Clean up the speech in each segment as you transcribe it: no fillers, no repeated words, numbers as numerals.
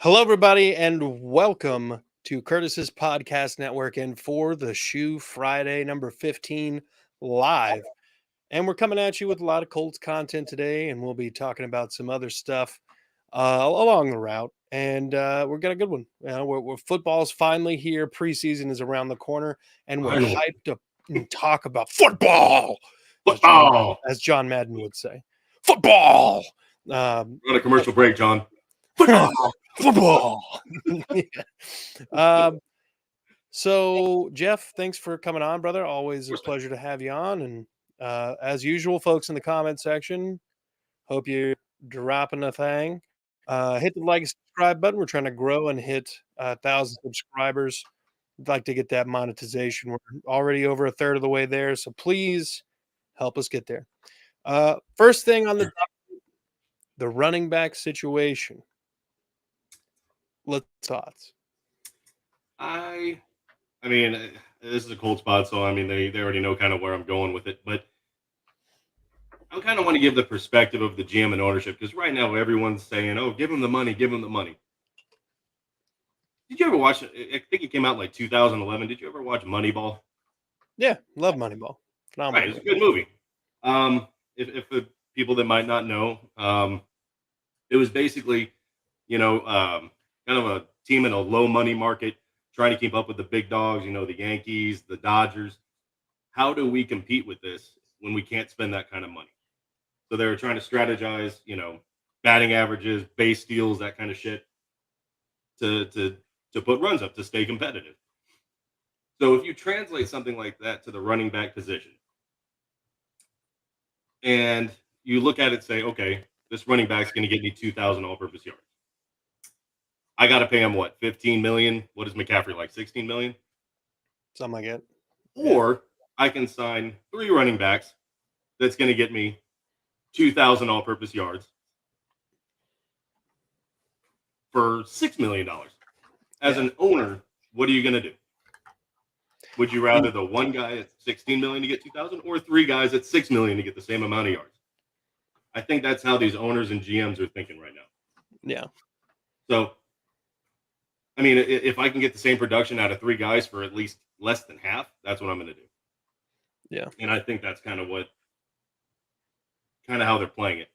Hello, everybody, and welcome to Curtis's Podcast Network and for the Shoe Friday number 15 live. And we're coming at you with a lot of Colts content today, and we'll be talking about some other stuff along the route. And we're got a good one. Football's finally here. Preseason is around the corner, and we're Finally. hyped to talk about football, Football. as John Madden would say. Football. We're on a commercial break, John. Football. Football. So Jeff, thanks for coming on, brother. Always a pleasure to have you on. And as usual, folks in the comment section, hope you're dropping a thing. Hit the like and subscribe button. We're trying to grow and hit 1,000 subscribers. I'd like to get that monetization. We're already over a third of the way there, so please help us get there. First thing on the running back situation. Let's thoughts. I mean, this is a cold spot, so I mean, they already know kind of where I'm going with it. But I kind of want to give the perspective of the GM and ownership because right now everyone's saying, "Oh, give him the money, give him the money." Did you ever watch? I think it came out in like 2011. Did you ever watch Moneyball? Yeah, love Moneyball. Phenomenal. Right, it's a good movie. If the people that might not know, it was basically, kind of a team in a low money market trying to keep up with the big dogs, the Yankees, the Dodgers. How do we compete with this when we can't spend that kind of money? So they were trying to strategize, batting averages, base steals, that kind of shit to put runs up to stay competitive. So if you translate something like that to the running back position and you look at it and say, okay, this running back's going to get me 2,000 all-purpose yards. I got to pay him what, 15 million? What is McCaffrey like, 16 million? Something like that. Or I can sign 3 running backs that's going to get me 2,000 all-purpose yards for $6 million. As an owner, what are you going to do? Would you rather the one guy at 16 million to get 2,000 or 3 guys at 6 million to get the same amount of yards? I think that's how these owners and GMs are thinking right now. Yeah. So, I mean, if I can get the same production out of 3 guys for at least less than half, that's what I'm going to do. Yeah. And I think that's kind of how they're playing it.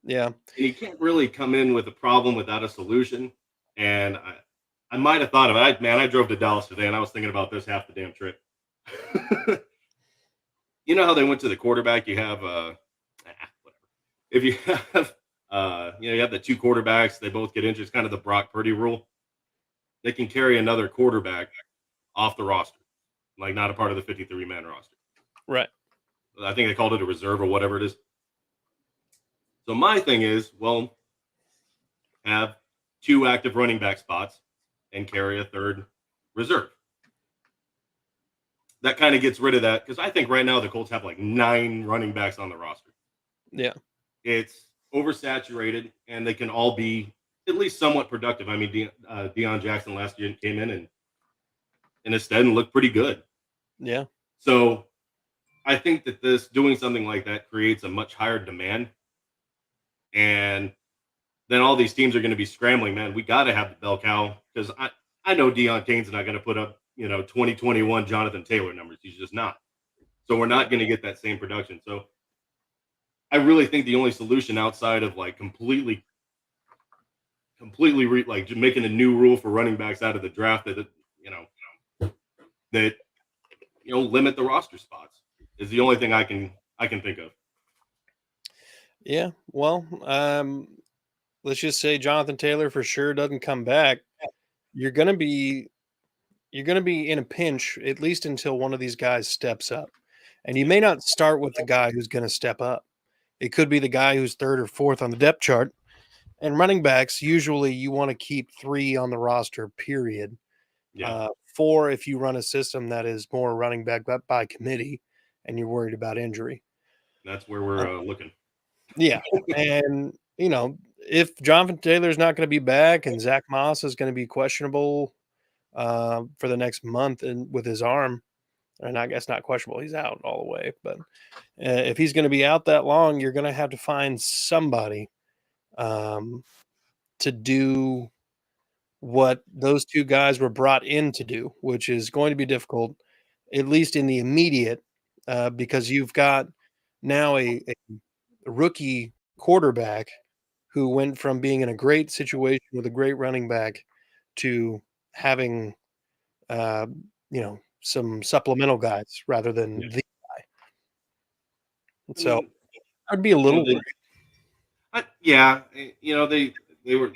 Yeah. And you can't really come in with a problem without a solution. And I might have thought of it. I drove to Dallas today and I was thinking about this half the damn trip. You know how they went to the quarterback? You have, whatever. If you have, you have the 2 quarterbacks, they both get injured. It's kind of the Brock Purdy rule. They can carry another quarterback off the roster, like not a part of the 53-man roster. Right. I think they called it a reserve or whatever it is. So my thing is, well, have 2 active running back spots and carry a 3rd reserve. That kind of gets rid of that because I think right now the Colts have like 9 running backs on the roster. Yeah. It's oversaturated and they can all be at least somewhat productive. I mean, Deion Jackson last year came in and instead looked pretty good. Yeah. So I think that doing something like that creates a much higher demand. And then all these teams are going to be scrambling, man. We got to have the bell cow because I know Deion Kane's not going to put up, 2021 Johnathan Taylor numbers. He's just not. So we're not going to get that same production. So I really think the only solution outside of like completely like making a new rule for running backs out of the draft that limit the roster spots is the only thing I can think of. Yeah. Well, let's just say Johnathan Taylor for sure doesn't come back. You're going to be in a pinch at least until one of these guys steps up. And you may not start with the guy who's going to step up. It could be the guy who's 3rd or 4th on the depth chart. And running backs, usually you want to keep 3 on the roster, period. Yeah. 4 if you run a system that is more running back by committee and you're worried about injury. That's where we're looking. Yeah. And, if Jonathan Taylor's not going to be back and Zach Moss is going to be questionable for the next month and with his arm, and I guess not questionable, he's out all the way. But if he's going to be out that long, you're going to have to find somebody to do what those 2 guys were brought in to do, which is going to be difficult, at least in the immediate, because you've got now a rookie quarterback who went from being in a great situation with a great running back to having, uh, some supplemental guys rather Yeah. than the I so mean, I'd be a you know, little they, worried. yeah, they were,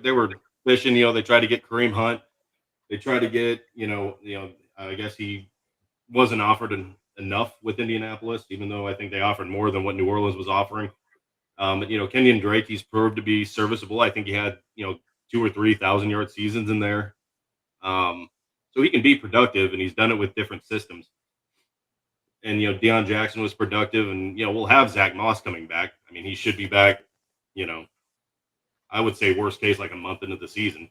they were fishing. They tried to get Kareem Hunt. They tried to get, I guess he wasn't offered enough with Indianapolis, even though I think they offered more than what New Orleans was offering. But Kenyon Drake, he's proved to be serviceable. I think he had 2 or 3 1,000 yard seasons in there. Um, so he can be productive, and he's done it with different systems. And Deion Jackson was productive, and we'll have Zach Moss coming back. I mean, he should be back. You know, I would say worst case like a month into the season.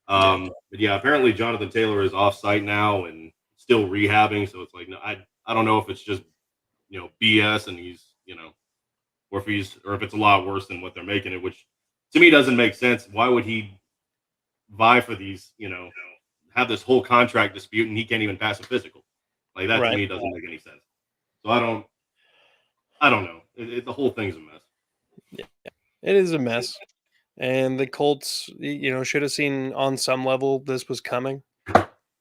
Yeah, But yeah, apparently Jonathan Taylor is off site now and still rehabbing. So it's like, no, I don't know if it's just BS and he's or if it's a lot worse than what they're making it, which to me doesn't make sense. Why would he vie for these? Have this whole contract dispute and he can't even pass a physical. Like that to right. me doesn't make any sense. So I don't know. The whole thing's a mess. Yeah, it is a mess, and the Colts, should have seen on some level this was coming.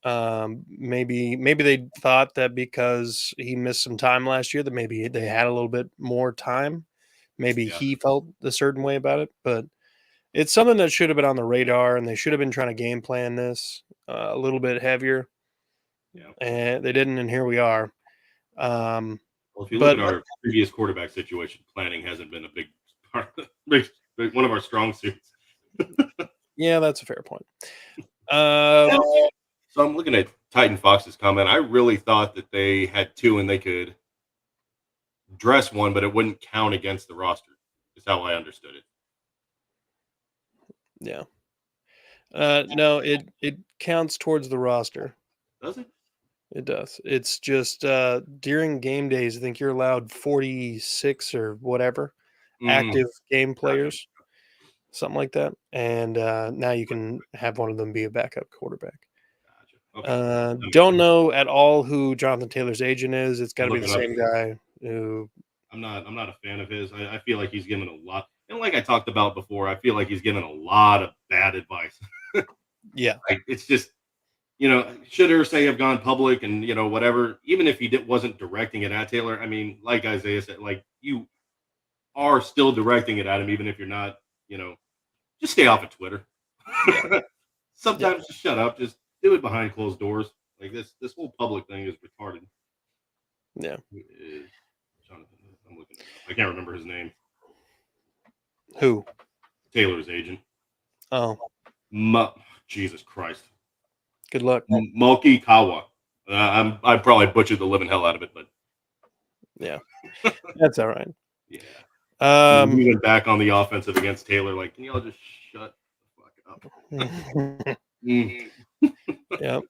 Maybe they thought that because he missed some time last year that maybe they had a little bit more time. Maybe Yeah, he felt a certain way about it, but it's something that should have been on the radar, and they should have been trying to game plan this a little bit heavier, yeah. and they didn't. And here we are. Um, Well, if you look but at our previous quarterback situation, planning hasn't been a big part, one of our strong suits. yeah, that's a fair point. Uh, So I'm looking at Titan Fox's comment. I really thought that they had two and they could dress one, but it wouldn't count against the roster. Is how I understood it. yeah. No, it counts towards the roster. Does it? It does. It's just during game days, I think you're allowed 46 or whatever Mm, active game gotcha. players, something like that. And now you can have one of them be a backup quarterback. Gotcha. Okay. That makes Don't sense. know at all who Jonathan Taylor's agent is. It's got I'm to be the looking up. same guy who, I'm not a fan of his. I feel like he's given a lot. And like I talked about before, I feel like he's given a lot of bad advice. yeah, Like it's just should Irsay have gone public and whatever, even if he wasn't directing it at Taylor. I mean, like Isaiah said, like you are still directing it at him, even if you're not, just stay off of Twitter. yeah, yeah, Sometimes just shut up, just do it behind closed doors. Like this whole public thing is retarded. yeah. Who is Jonathan? I'm looking it up. I can't remember his name. Who? Taylor's agent. Oh, Mu- Jesus Christ. good luck. Mulkey Kawa. I probably butchered the living hell out of it, but Yeah, that's all right. yeah. Um, We went back on the offensive against Taylor. Like, can y'all just shut the fuck up? Mm. yeah.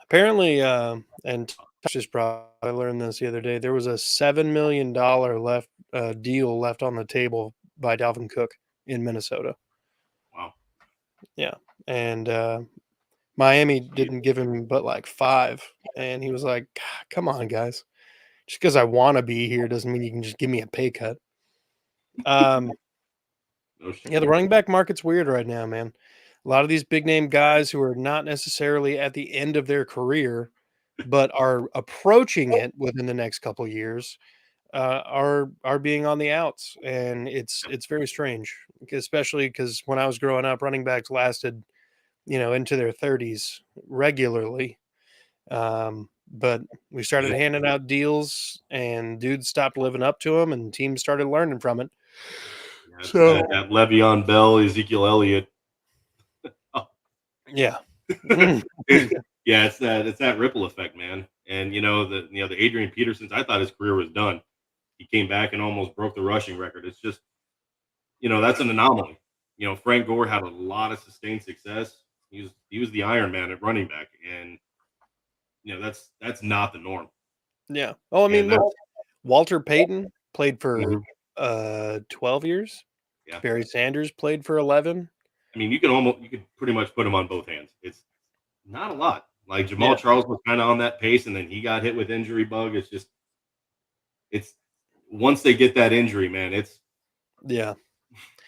Apparently, and just brought. I learned this the other day. There was a $7 million left deal left on the table by Dalvin Cook in Minnesota. Wow. Yeah, and Miami didn't give him but like 5, and he was like, "God, come on, guys. Just because I want to be here doesn't mean you can just give me a pay cut." Um, No shit. yeah, the running back market's weird right now, man. A lot of these big name guys who are not necessarily at the end of their career, but are approaching it within the next couple years, are being on the outs, and it's very strange, especially because when I was growing up, running backs lasted into their 30s regularly. But we started Yeah, handing out deals, and dudes stopped living up to them, and teams started learning from it. that's So that Le'Veon Bell, Ezekiel Elliott. Oh, yeah. Mm, yeah, it's that ripple effect, man. And the Adrian Petersons, I thought his career was done. He came back and almost broke the rushing record. It's just that's an anomaly. Frank Gore had a lot of sustained success. He was the Iron Man at running back, and that's not the norm. yeah. Oh, I mean, And look, that's Walter Payton played for mhm, 12 years. yeah. Barry Sanders played for 11. mean, you could pretty much put him on both hands. It's not a lot. Like Jamal Yeah. Charles was kind of on that pace, and then he got hit with injury bug. It's once they get that injury, man, it's Yeah.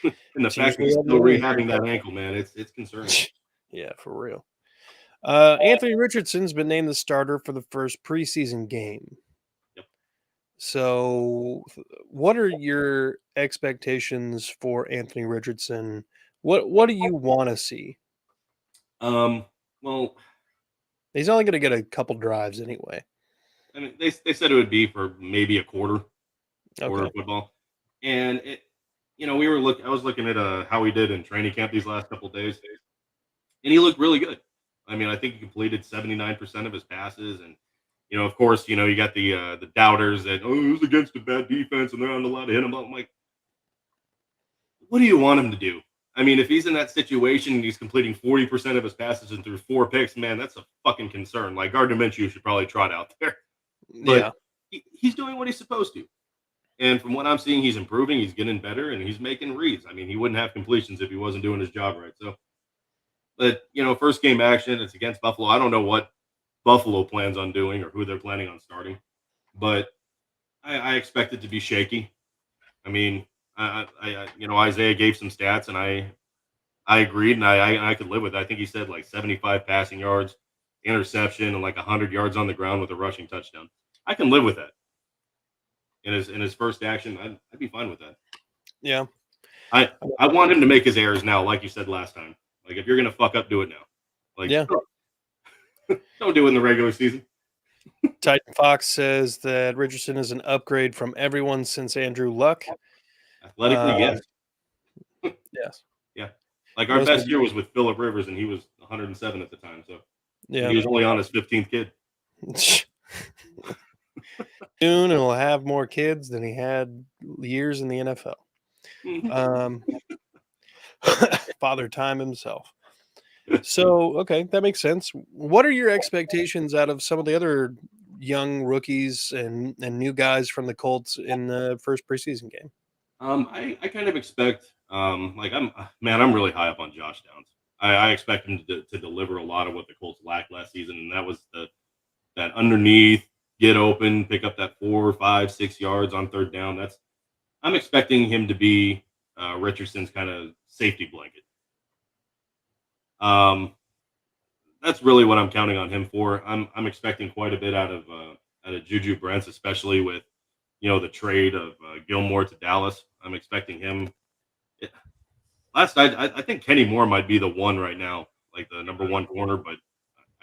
and the It's fact that usually he's on the still wing. rehabbing that ankle, man, it's concerning. Yeah, for real. Anthony Richardson's been named the starter for the first preseason game. Yep. So, what are your expectations for Anthony Richardson? What do you want to see? Um, well, He's only going to get a couple drives anyway. I mean, they said it would be for maybe a quarter Okay. of football, and I was looking at how he did in training camp these last couple of days, and he looked really good. I mean, I think he completed 79% of his passes, and of course, you got the doubters that it was against a bad defense and they're not allowed to hit him. I'm like, what do you want him to do? I mean, if he's in that situation and he's completing 40% of his passes and through 4 picks, man, that's a fucking concern. Like Gardner Minshew should probably trot out there, Yeah. but he's doing what he's supposed to. And from what I'm seeing, he's improving, he's getting better, and he's making reads. I mean, he wouldn't have completions if he wasn't doing his job right. So, but first game action, it's against Buffalo. I don't know what Buffalo plans on doing or who they're planning on starting, but I expect it to be shaky. I mean, Isaiah gave some stats, and I agreed, and I could live with it. I think he said like 75 passing yards, interception, and like 100 yards on the ground with a rushing touchdown. I can live with that in his first action. I'd be fine with that. Yeah. I want him to make his errors now, like you said last time. Like if you're gonna fuck up, do it now. Like Yeah. don't do it in the regular season. Titan Fox says that Richardson is an upgrade from everyone since Andrew Luck. Athletically, Uh, yes, yes. yeah. Like our Most best of year was with Philip Rivers, and he was 107 at the time. So and yeah. he was only on his 15th kid. Soon he'll have more kids than he had years in the NFL. Mhm. Um, Father Time himself. So, okay, that makes sense. What are your expectations out of some of the other young rookies and new guys from the Colts in the first preseason game? I kind of expect like I'm really high up on Josh Downs. I expect him to deliver a lot of what the Colts lacked last season, and that was that underneath, get open, pick up that 4, 5, 6 yards on third down. I'm expecting him to be Richardson's kind of safety blanket. Um, that's really what I'm counting on him for. I'm expecting quite a bit out of Juju Brents, especially with the trade of Gilmore to Dallas. I'm expecting him. Last night, I think Kenny Moore might be the one right now, like the number one corner, but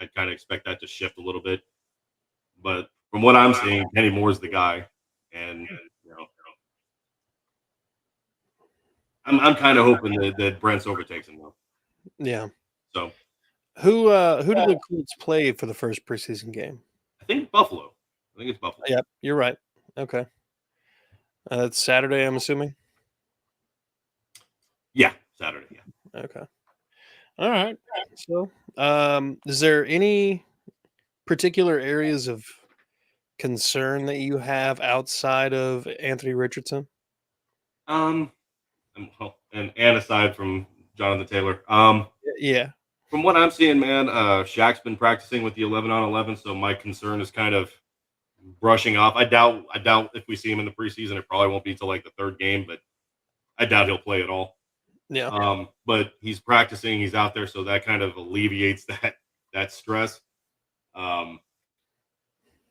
I kind of expect that to shift a little bit. But from what I'm seeing, Kenny Moore's the guy, and you know, I'm kind of hoping that Brent's overtakes him though. Yeah. So Who did the Colts play for the first preseason game? I think Buffalo. I think it's Buffalo. Yep, you're right. Okay. It's Saturday, I'm assuming. Yeah, Saturday. Yeah. Okay. All right. So, is there any particular areas of concern that you have outside of Anthony Richardson? Um, and aside from Jonathan Taylor, Yeah. from what I'm seeing, man, Shaq's been practicing with the 11 on 11, so my concern is kind of brushing off. I doubt if we see him in the preseason, it probably won't be till like the third game, but I doubt he'll play at all. Yeah. But he's practicing, he's out there, so that kind of alleviates that stress. Um,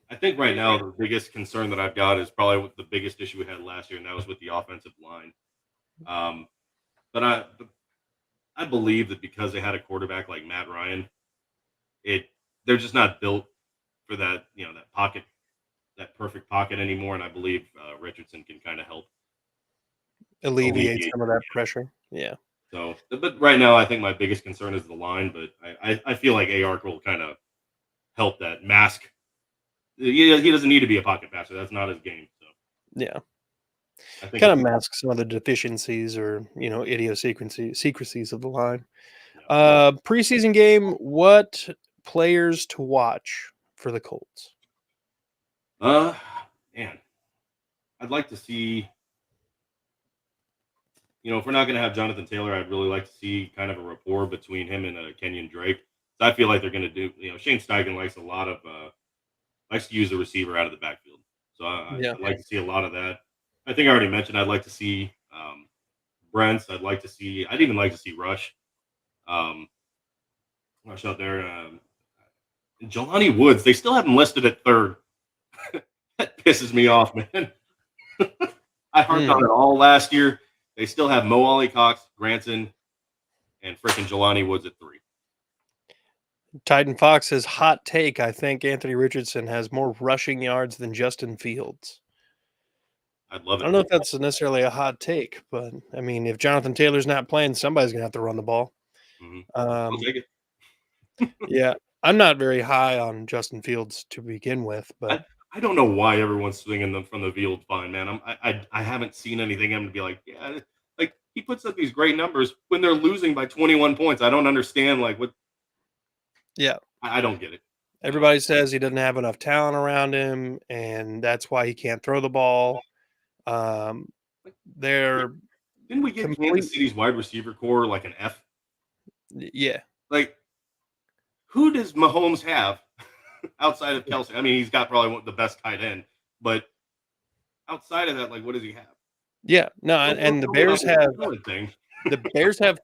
I think right now the biggest concern that I've got is probably with the biggest issue we had last year, and that was with the offensive line. Um, but I believe that because they had a quarterback like Matt Ryan, it they're just not built for that that pocket, that perfect pocket anymore. And I believe Richardson can kind of help Alleviate alleviate. some of that pressure. Yeah. So, but right now I think my biggest concern is the line. But I feel like AR will kind of help that mask. He doesn't need to be a pocket passer. That's not his game. So Yeah. I think Kind of it's masks some of the deficiencies or, idiosyncrasies of the line. yeah. Preseason game, what players to watch for the Colts? Uh, man, I'd like to see. if we're not going to have Jonathan Taylor, I'd really like to see kind of a rapport between him and Kenyon Drake. So I feel like they're going to do. Shane Steichen likes a lot of likes to use the receiver out of the backfield. So Yeah. I'd like to see a lot of that. I think I already mentioned I'd like to see Brents. I'd even like to see Rush. Um, Rush out there. Jelani Woods. They still have him listed at third. That pisses me off, man. I harped Hmm. on it all last year. They still have Mo Alley Cox, Granson, and freaking Jelani Woods at three. Titan Fox says hot take. I think Anthony Richardson has more rushing yards than Justin Fields. I'd love I it. don't know if that's necessarily a hot take, but I mean, if Jonathan Taylor's not playing, somebody's gonna have to run the ball. I'll Um, take it. yeah, I'm not very high on Justin Fields to begin with, but I don't know why everyone's swinging them from the field fine, man. I haven't seen anything in him to be like, yeah, like he puts up these great numbers when they're losing by 21 points. I don't understand like what yeah, I don't get it. everybody says he doesn't have enough talent around him, and that's why he can't throw the ball. Um, Like, they're didn't we get complete. Kansas City's wide receiver core like an F? Yeah, Like, who does Mahomes have outside of Kelsey? I mean, he's got probably the best tight end, but outside of that, like, what does he have? yeah. No, Don't and the tell me about Bears this have talent thing.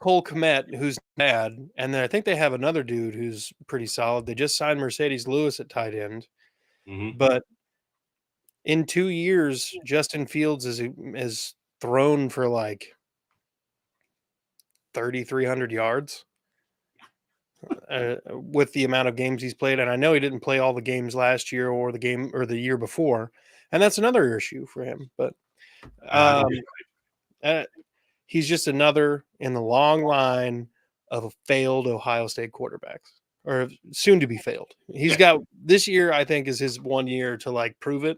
Cole Kmet, who's bad, and then I think they have another dude who's pretty solid. They just signed Mercedes Lewis at tight end, Hmm. but in 2 years, Justin Fields is thrown for like 3,300 yards with the amount of games he's played. And I know he didn't play all the games last year or the year before, and that's another issue for him. But I think um, uh, he's just another in the long line of failed Ohio State quarterbacks, or soon to be failed. He's yeah, got this year, I think, is his 1 year to like prove it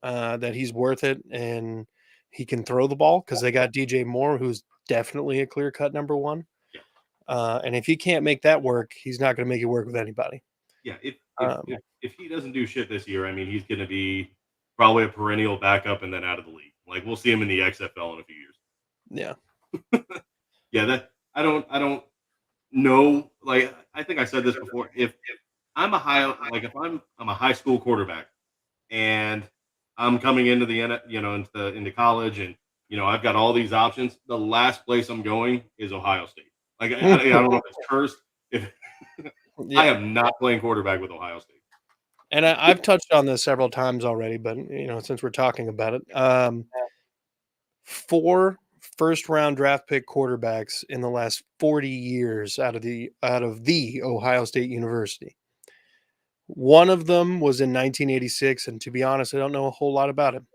that he's worth it and he can throw the ball because they got DJ Moore, who's definitely a clear cut number one. yeah, And if he can't make that work, he's not going to make it work with anybody. yeah. Um, If he doesn't do shit this year, I mean, he's going to be probably a perennial backup and then out of the league. Like we'll see him in the XFL in a few years. yeah. Yeah, that I don't know. Like I think I said this before. If I'm a high like if I'm a high school quarterback and I'm coming into the into college and I've got all these options. The last place I'm going is Ohio State. Like I don't know if it's cursed. If I Yeah. am not playing quarterback with Ohio State. And I've touched on this several times already, but since we're talking about it, 4 first round draft pick quarterbacks in the last 40 years out of the Ohio State University. One of them was in 1986, and to be honest, I don't know a whole lot about him.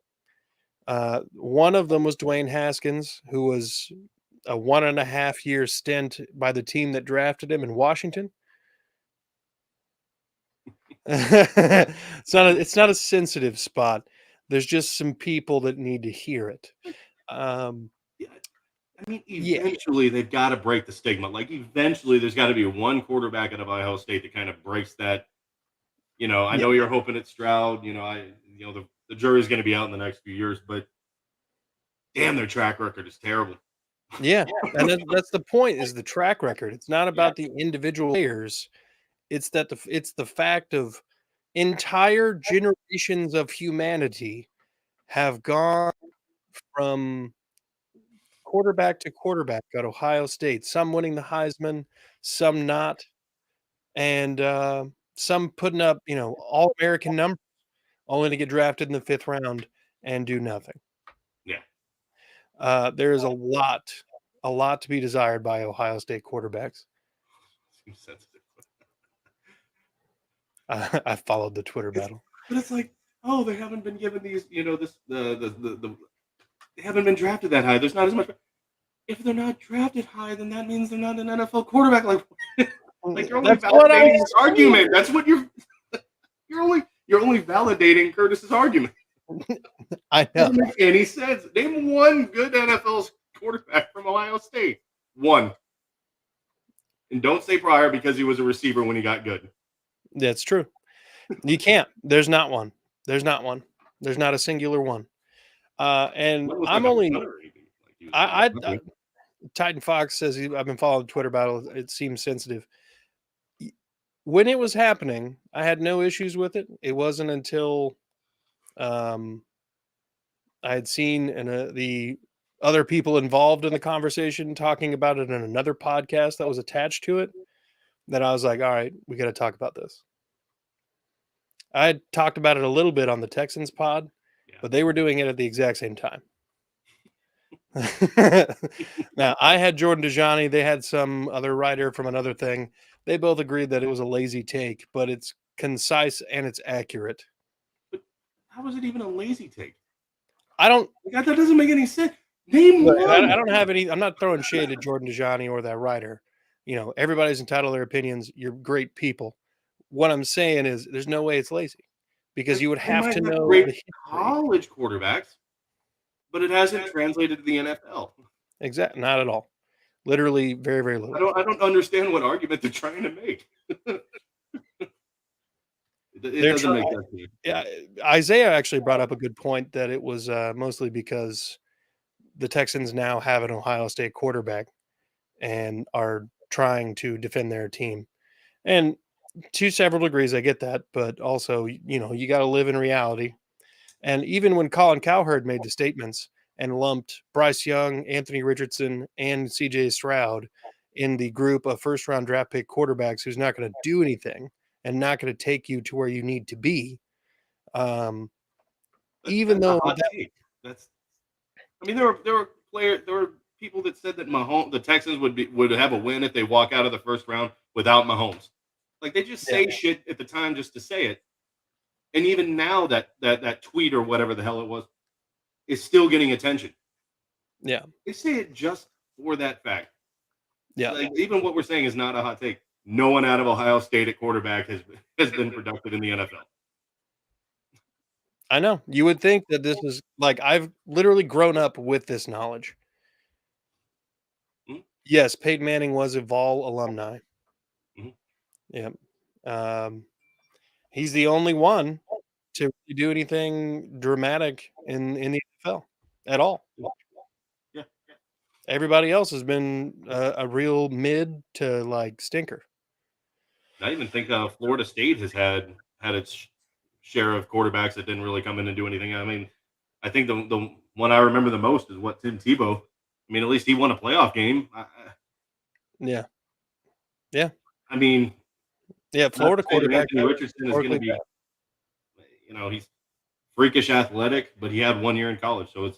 One of them was Dwayne Haskins, who was a 1.5 year stint by the team that drafted him in Washington. It's not a sensitive spot. There's just some people that need to hear it. Um, Yeah, I mean, yeah, eventually they've got to break the stigma. Like eventually there's got to be one quarterback at Ohio State that kind of breaks that. I yeah, know you're hoping it's Stroud. The jury's going to be out in the next few years, but damn, their track record is terrible. yeah. And that's the point is the track record. It's not Yeah, about the individual players. It's the fact of entire generations of humanity have gone from quarterback to quarterback at Ohio State, some winning the Heisman, some not, and some putting up, all American numbers only to get drafted in the 5th round and do nothing. yeah. There is a lot to be desired by Ohio State quarterbacks. Seems sensitive. I followed the Twitter It's, battle. but it's like, oh, they haven't been given these, this they haven't been drafted that high. There's not as much. If they're not drafted high, then that means they're not an NFL quarterback. Like you're only That's what I validating was his argument. That's what you're only validating Curtis's argument. I know. Doesn't make any sense. Name one good NFL quarterback from Ohio State. One. And don't say Pryor because he was a receiver when he got good. That's true. You can't. There's not one. There's not one. There's not a singular one. And One was like I'm a only punter, even. he was gone. I Okay. Titan Fox says I've been following Twitter about it. It seems sensitive. When it was happening, I had no issues with it. It wasn't until um, I had seen the other people involved in the conversation talking about it in another podcast that was attached to it that I was like, all right, we got to talk about this. I had talked about it a little bit on the Texans pod, Yeah. but they were doing it at the exact same time. Now, I had Jordan Dejani. They had some other writer from another thing. They both agreed that it was a lazy take, but it's concise and it's accurate. But how was it even a lazy take? I don't, Like, that doesn't make any sense. Name and I one. don't have any. I'm not throwing shade at Jordan Dejani or that writer. Everybody's entitled to their opinions. You're great people. What I'm saying is, there's no way it's lazy because you would They have might to have know the great history. college quarterbacks, but it hasn't translated to the NFL. Exactly, not at all. Literally, very, very I little. don't understand what argument they're trying to make. It They're doesn't trying. make sense to me. Yeah, Isaiah actually brought up a good point that it was mostly because the Texans now have an Ohio State quarterback and are trying to defend their team. And to several degrees, I get that, but also, you got to live in reality. And even when Colin Cowherd made the statements and lumped Bryce Young, Anthony Richardson, and CJ Stroud in the group of first round draft pick quarterbacks who's not going to do anything and not going to take you to where you need to be. Um, Even That's a though hot that, take. That's. I mean, there were people that said that the Texans would have a win if they walk out of the first round without Mahomes. Like, they just yeah, say shit at the time just to say it, and even now that tweet or whatever the hell it was is still getting attention. yeah, They say it just for that fact. yeah, Like, even what we're saying is not a hot take. No one out of Ohio State at quarterback has been productive in the NFL. I know. You would think that this is like I've literally grown up with this knowledge. Mhm, Yes, Peyton Manning was a Vol alumni. mhm. Yeah. Um, he's the only one to really do anything dramatic in the NFL at all. Yeah. Everybody else has been a real mid to like stinker. I even think Florida State has had its share of quarterbacks that didn't really come in and do anything. I mean, I think the one I remember the most is what Tim Tebow. I mean, at least he won a playoff game. Yeah. Yeah. I mean, Yeah. not to Florida say that quarterbacks Anthony are Richardson is going to historically be, bad. he's freakish athletic, but he had 1 year in college, so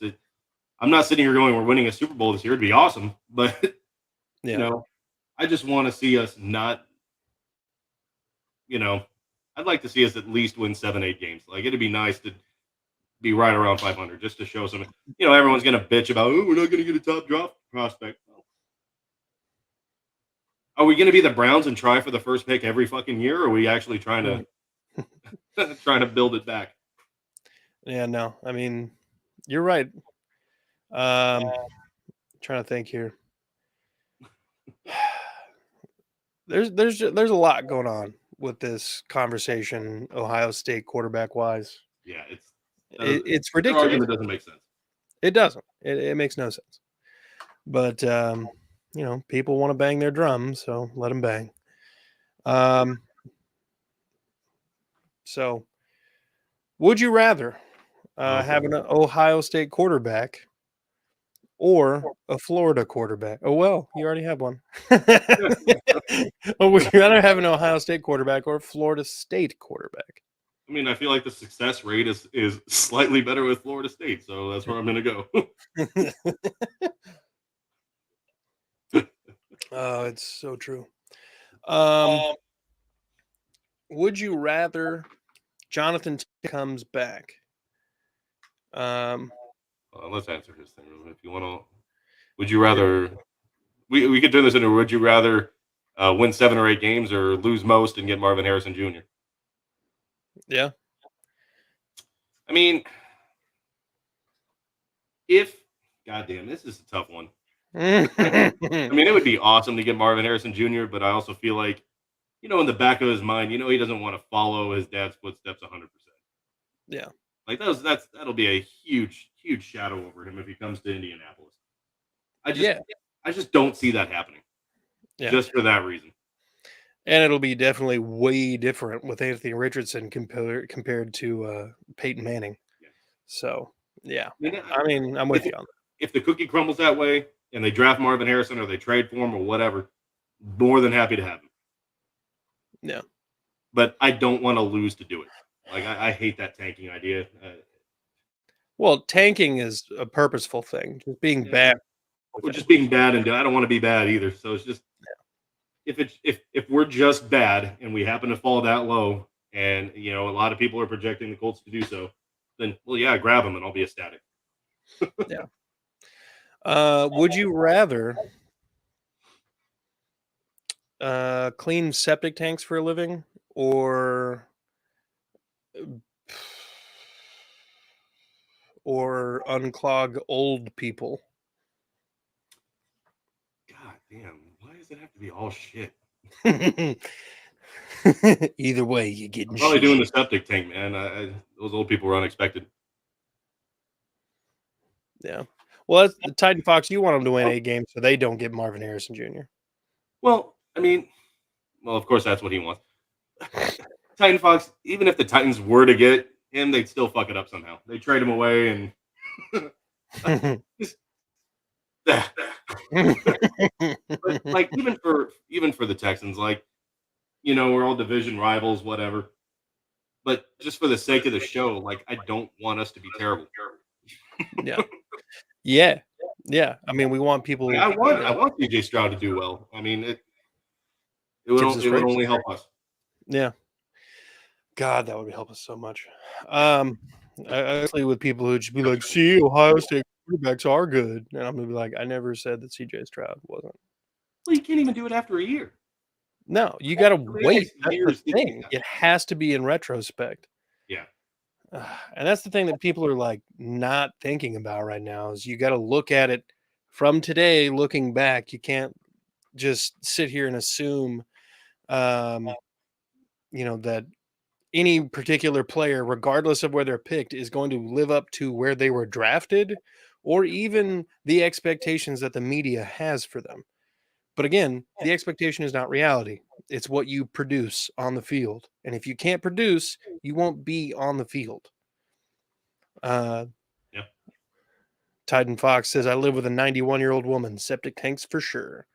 I'm not sitting here going, we're winning a Super Bowl this year. It'd be awesome, but you Yeah. know, I just want to see us not, you know, I'd like to see us at least win 7, 8 games. Like, it'd be nice to be right around 500 just to show some. Everyone's going to bitch about, oh, we're not going to get a top draft prospect. Are we going to be the Browns and try for the first pick every fucking year? Or are we actually trying Mm. to trying to build it back? Yeah. No, I mean, you're right. Trying to think here. There's a lot going on with this conversation, Ohio State quarterback wise. Yeah, It's their ridiculous. argument doesn't make sense. It doesn't. It makes no sense. But people want to bang their drum, so let them bang. Um, so would you rather Oh have boy. an Ohio State quarterback or a Florida quarterback? Oh well, you already have one. Or would you rather have an Ohio State quarterback or a Florida State quarterback? I mean, I feel like the success rate is slightly better with Florida State, so that's where I'm going to go. Oh, it's so true. Um, would you rather Johnathan comes back? Um, Let's answer his thing. If you want to, would you rather? We could turn this into would you rather win 7 or 8 games or lose most and get Marvin Harrison Jr. yeah. I mean, if goddamn, this is a tough one. I mean, it would be awesome to get Marvin Harrison Jr., but I also feel like, in the back of his mind, he doesn't want to follow his dad's footsteps 100%. Yeah. Like that'll be a huge, huge shadow over him if he comes to Indianapolis. Yeah. I just don't see that happening. Yeah. Just for that reason. And it'll be definitely way different with Anthony Richardson compared to Peyton Manning. Yeah. So, yeah. I I mean, I'm with you on that. if the cookie crumbles that way and they draft Marvin Harrison or they trade for him or whatever, more than happy to have him. Yeah. But I don't want to lose to do it. Like I hate that tanking idea. Well, tanking is a purposeful thing. Just being Yeah. bad. Or just being bad, and I don't want to be bad either. So it's just if we're just bad and we happen to fall that low, and a lot of people are projecting the Colts to do so, then yeah, grab them and I'll be ecstatic. Yeah. Would you rather clean septic tanks for a living or unclog old people? God damn, why does it have to be all shit? Either way, you're getting I'm probably shit. doing the septic tank, man. Those old people were unexpected. Yeah. Well, that's the Titan Fox. You want them to win a game so they don't get Marvin Harrison Jr. Well, I mean, of course that's what he wants. Titan Fox, even if the Titans were to get him, they'd still fuck it up somehow. They trade him away and just, but like even for the Texans, like we're all division rivals, whatever. But just for the sake of the show, like I don't want us to be terrible. Yeah. Yeah. Yeah. I mean, we want people. Like, I want CJ Stroud to do well. I mean, it Gives us would race. only help us. Yeah. God, that would help us so much. Actually, with people who just be like, "See, Ohio State quarterbacks are good," and I'm gonna be like, "I never said that CJ Stroud wasn't." Well, you can't even do it after a year. No, you got to wait. That's Years the thing. It has to be in retrospect. Yeah. And that's the thing that people are like not thinking about right now is you got to look at it from today, looking back. You can't just sit here and assume, that any particular player, regardless of where they're picked, is going to live up to where they were drafted or even the expectations that the media has for them. But again, the expectation is not reality. It's what you produce on the field. And if you can't produce, you won't be on the field. Yeah. Titan Fox says, I live with a 91-year-old woman. Septic tanks for sure.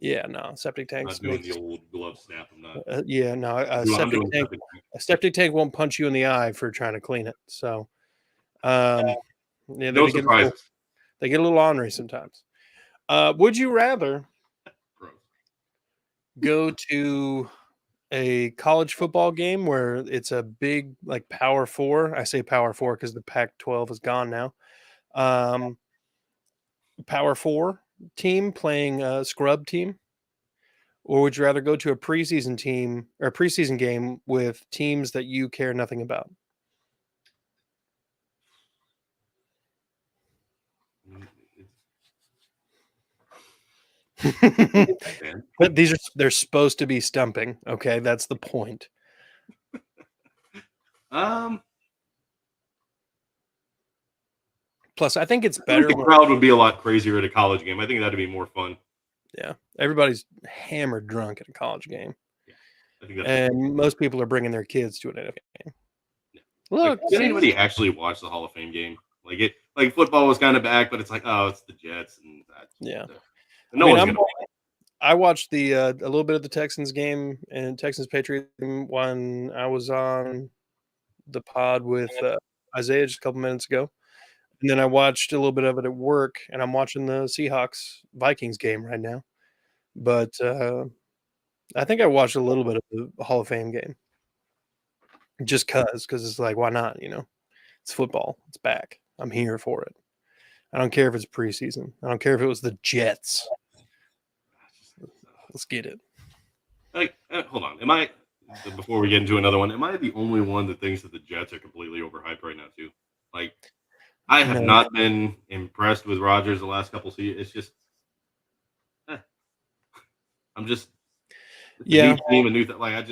Yeah, no, septic I'm tanks not doing the old glove snap. I'm not. yeah, no, I'm doing a septic tank won't punch you in the eye for trying to clean it. So, yeah, no surprises. They get a little ornery sometimes. Would you rather go to a college football game where it's a big like Power Four? I say Power Four because the Pac-12 is gone now. Power Four team playing a scrub team, or would you rather go to a preseason team or a preseason game with teams that you care nothing about? But they're supposed to be stumping. Okay, that's the point. Plus, I think it's better. The crowd would be a lot crazier at a college game. I think that'd be more fun. Yeah, everybody's hammered drunk at a college game. Yeah, I think and most people are bringing their kids to an NFL game. Yeah. Look, did anybody actually watch the Hall of Fame game? Like football was kind of back, but it's like, oh, it's the Jets, and yeah. I watched the a little bit of the Texans game and Texans Patriots when I was on the pod with Isaiah just a couple minutes ago, and then I watched a little bit of it at work, and I'm watching the Seahawks Vikings game right now. But I think I watched a little bit of the Hall of Fame game, just because it's like, why not? It's football. It's back. I'm here for it. I don't care if it's preseason. I don't care if it was the Jets. Let's get it. Like, hold on. Am I, before we get into another one, am I the only one that thinks that the Jets are completely overhyped right now, too? Like, I have not been impressed with Rodgers the last couple seasons. It's just, I'm just, new team, a new thing. Like,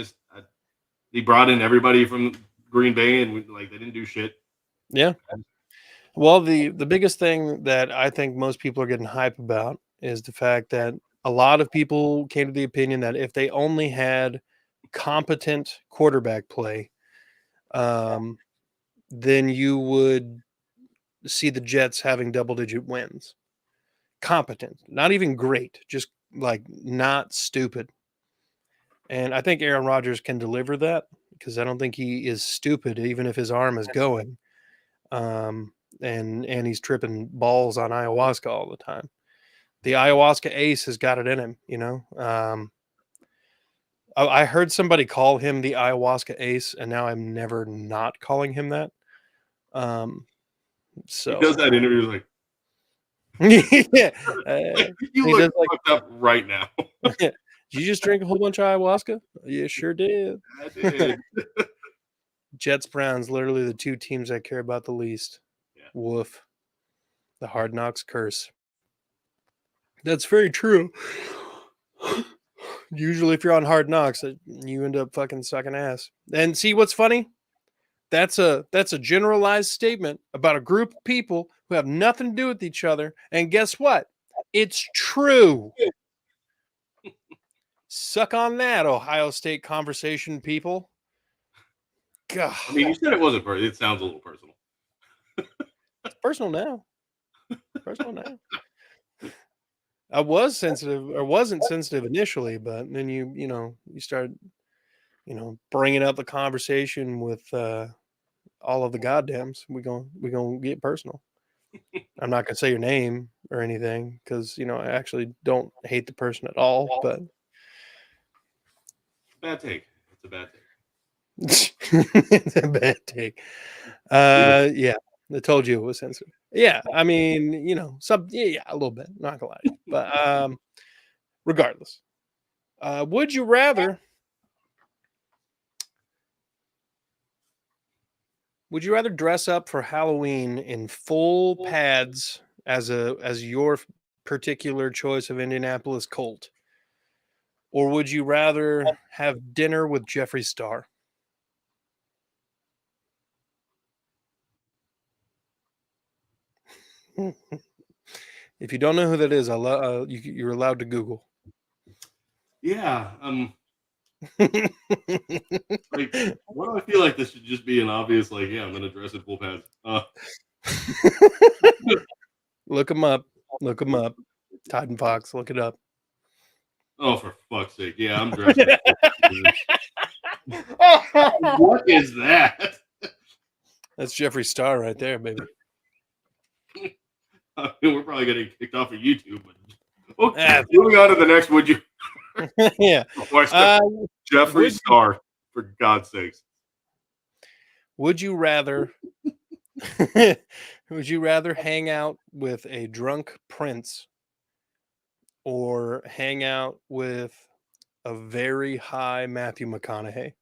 he brought in everybody from Green Bay, and they didn't do shit. Yeah. Well, the biggest thing that I think most people are getting hype about is the fact that a lot of people came to the opinion that if they only had competent quarterback play, um, then you would see the Jets having double-digit wins. Competent, not even great, just like not stupid. And I think Aaron Rodgers can deliver that because I don't think he is stupid, even if his arm is going. Um, and he's tripping balls on ayahuasca all the time. The ayahuasca ace has got it in him, you know. I heard somebody call him the ayahuasca ace, and now I'm never not calling him that. Um, He does so that interview like, yeah, like you he look does like. fucked up right now. Did you just drink a whole bunch of ayahuasca? Yeah, sure did. I did. Jets Browns, literally the two teams I care about the least. Yeah. Woof. The Hard Knocks curse. That's very true. Usually, if you're on Hard Knocks, you end up fucking sucking ass. And see what's funny? That's a generalized statement about a group of people who have nothing to do with each other. And guess what? It's true. Suck on that, Ohio State conversation people. God, I mean, you said it wasn't personal. It sounds a little personal. it's personal now. Personal now. I was sensitive or wasn't sensitive initially, but then you start, bringing up the conversation with all of the goddams. We gonna get personal. I'm not gonna say your name or anything because I actually don't hate the person at all. But Bad take. It's a bad take. it's a bad take. Yeah, I told you it was sensitive. Yeah, I mean, yeah, a little bit. Not gonna lie to you, but regardless, would you rather? Would you rather dress up for Halloween in full pads as your particular choice of Indianapolis Colt, or would you rather have dinner with Jeffree Star? If you don't know who that is, you're allowed to Google. Yeah. Like, why do I feel like this should just be an obvious, like, yeah, I'm gonna dress in full pads. Look him up. Look him up. Todd and Fox. Look it up. Oh, for fuck's sake. Yeah, I'm dressed in full pads. What is that? That's Jeffree Star right there, baby. I mean, we're probably gonna get kicked off of YouTube. But Ah, moving on to the next. Would you? yeah. Jeffree would Star, for God's sakes. Would you rather? Would you rather hang out with a drunk prince or hang out with a very high Matthew McConaughey?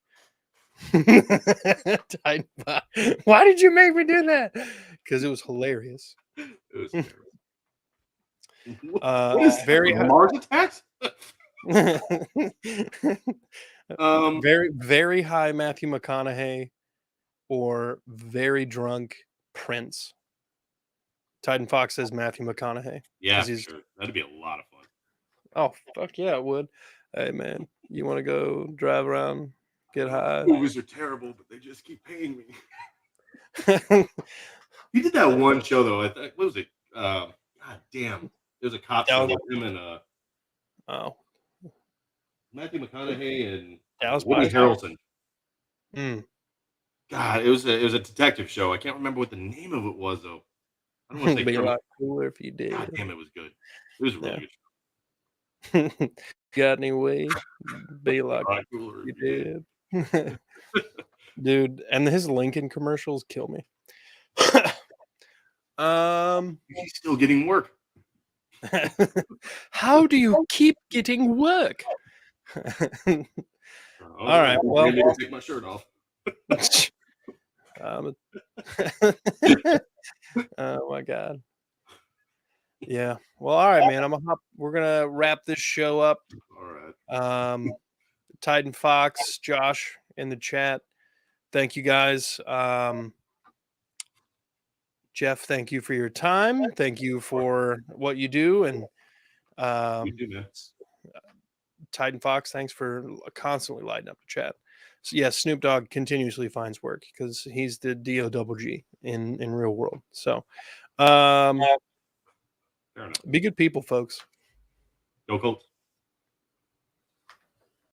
Why did you make me do that? Because it was hilarious. It was terrible. What is Very high. Mars attacks? Very, very high Matthew McConaughey or very drunk Prince. Titan Fox says Matthew McConaughey. Yeah, 'Cause for he's sure. That'd be a lot of fun. Oh, fuck yeah, it would. Hey, man, you wanna go drive around, get high? Movies are terrible, but they just keep paying me. He did that one show though. I think what was it? God damn, it was a cop show Dallas with him and Oh, Matthew McConaughey and Dallas Woody Buyers Club? Harrelson. Mm. God, it was a detective show. I can't remember what the name of it was though. I don't want to say Be a criminal. lot cooler if you God did. damn, it was good. It was a really Yeah. good show. Got any way? Be A like lot cooler you if you did. did. Dude, and his Lincoln commercials kill me. He's still getting work. How do you keep getting work? All right, well, maybe to take my shirt off. um, oh my god. Yeah. Well, all right, man. We're gonna wrap this show up. All right. Titan Fox, Josh in the chat. Thank you guys. Jeff, thank you for your time. Thank you for what you do. And You too, man. Titan Fox, thanks for constantly lighting up the chat. So yes, Snoop Dogg continuously finds work because he's the DOGG in real world. So Fair enough. be good people, folks. Go Colts.